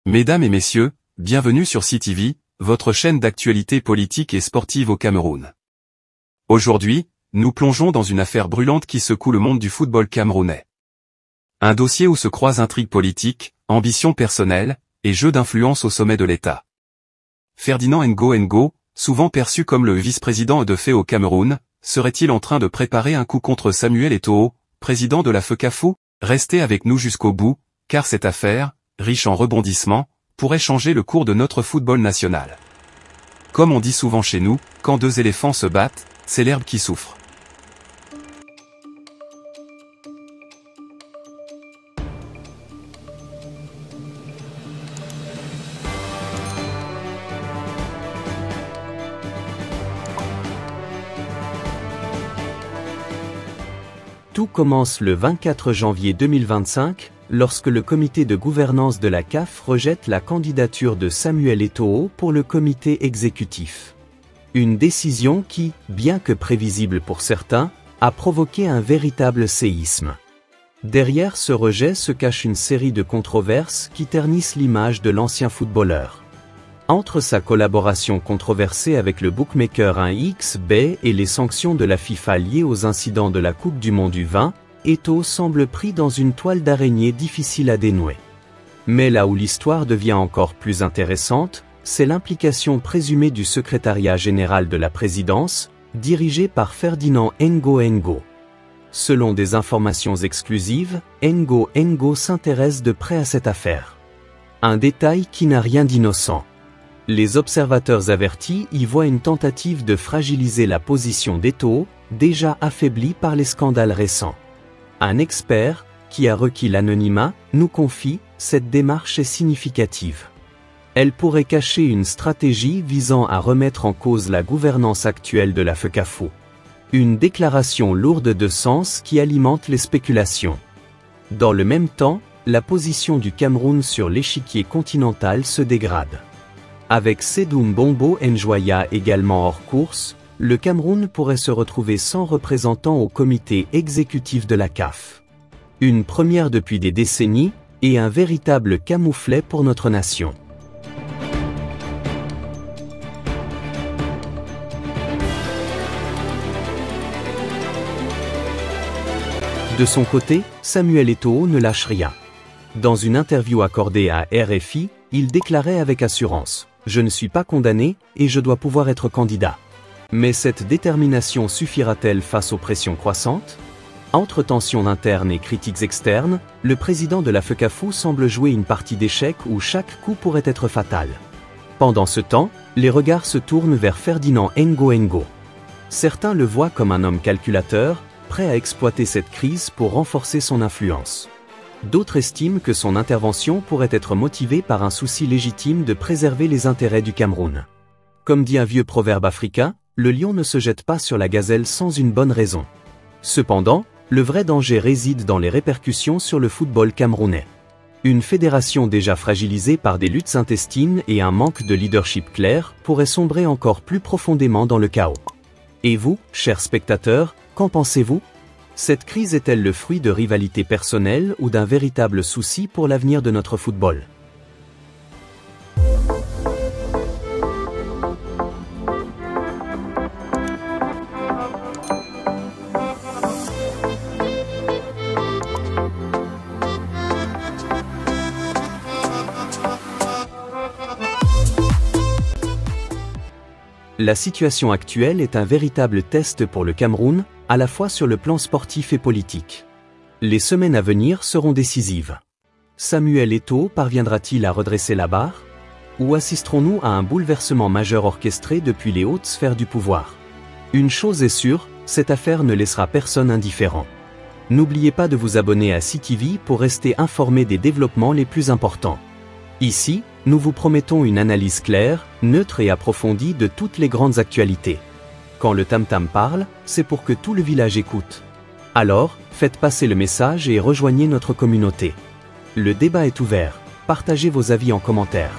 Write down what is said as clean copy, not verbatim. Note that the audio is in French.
Mesdames et messieurs, bienvenue sur CTV, votre chaîne d'actualité politique et sportive au Cameroun. Aujourd'hui, nous plongeons dans une affaire brûlante qui secoue le monde du football camerounais. Un dossier où se croisent intrigues politiques, ambitions personnelles, et jeux d'influence au sommet de l'État. Ferdinand Ngo, souvent perçu comme le vice-président de fait au Cameroun, serait-il en train de préparer un coup contre Samuel Eto'o, président de la FECAFOOT? Restez avec nous jusqu'au bout, car cette affaire, riche en rebondissements, pourrait changer le cours de notre football national. Comme on dit souvent chez nous, quand deux éléphants se battent, c'est l'herbe qui souffre. Tout commence le 24 janvier 2025, lorsque le comité de gouvernance de la CAF rejette la candidature de Samuel Eto'o pour le comité exécutif. Une décision qui, bien que prévisible pour certains, a provoqué un véritable séisme. Derrière ce rejet se cache une série de controverses qui ternissent l'image de l'ancien footballeur. Entre sa collaboration controversée avec le bookmaker 1xBet et les sanctions de la FIFA liées aux incidents de la Coupe du Monde U20, Eto'o semble pris dans une toile d'araignée difficile à dénouer. Mais là où l'histoire devient encore plus intéressante, c'est l'implication présumée du secrétariat général de la présidence, dirigé par Ferdinand Ngo. Selon des informations exclusives, Ngo s'intéresse de près à cette affaire. Un détail qui n'a rien d'innocent. Les observateurs avertis y voient une tentative de fragiliser la position d'Eto'o, déjà affaiblie par les scandales récents. Un expert, qui a requis l'anonymat, nous confie, cette démarche est significative. Elle pourrait cacher une stratégie visant à remettre en cause la gouvernance actuelle de la FECAFOOT. Une déclaration lourde de sens qui alimente les spéculations. Dans le même temps, la position du Cameroun sur l'échiquier continental se dégrade. Avec Sédou Mbombo Njoya également hors course, le Cameroun pourrait se retrouver sans représentant au comité exécutif de la CAF. Une première depuis des décennies, et un véritable camouflet pour notre nation. De son côté, Samuel Eto'o ne lâche rien. Dans une interview accordée à RFI, il déclarait avec assurance « Je ne suis pas condamné, et je dois pouvoir être candidat ». Mais cette détermination suffira-t-elle face aux pressions croissantes? Entre tensions internes et critiques externes, le président de la FECAFOOT semble jouer une partie d'échecs où chaque coup pourrait être fatal. Pendant ce temps, les regards se tournent vers Ferdinand Ngo. Certains le voient comme un homme calculateur, prêt à exploiter cette crise pour renforcer son influence. D'autres estiment que son intervention pourrait être motivée par un souci légitime de préserver les intérêts du Cameroun. Comme dit un vieux proverbe africain, le lion ne se jette pas sur la gazelle sans une bonne raison. Cependant, le vrai danger réside dans les répercussions sur le football camerounais. Une fédération déjà fragilisée par des luttes intestines et un manque de leadership clair pourrait sombrer encore plus profondément dans le chaos. Et vous, chers spectateurs, qu'en pensez-vous? Cette crise est-elle le fruit de rivalités personnelles ou d'un véritable souci pour l'avenir de notre football? La situation actuelle est un véritable test pour le Cameroun, à la fois sur le plan sportif et politique. Les semaines à venir seront décisives. Samuel Eto'o parviendra-t-il à redresser la barre? Ou assisterons-nous à un bouleversement majeur orchestré depuis les hautes sphères du pouvoir? Une chose est sûre, cette affaire ne laissera personne indifférent. N'oubliez pas de vous abonner à CTV pour rester informé des développements les plus importants. Ici, nous vous promettons une analyse claire, neutre et approfondie de toutes les grandes actualités. Quand le tam-tam parle, c'est pour que tout le village écoute. Alors, faites passer le message et rejoignez notre communauté. Le débat est ouvert, partagez vos avis en commentaire.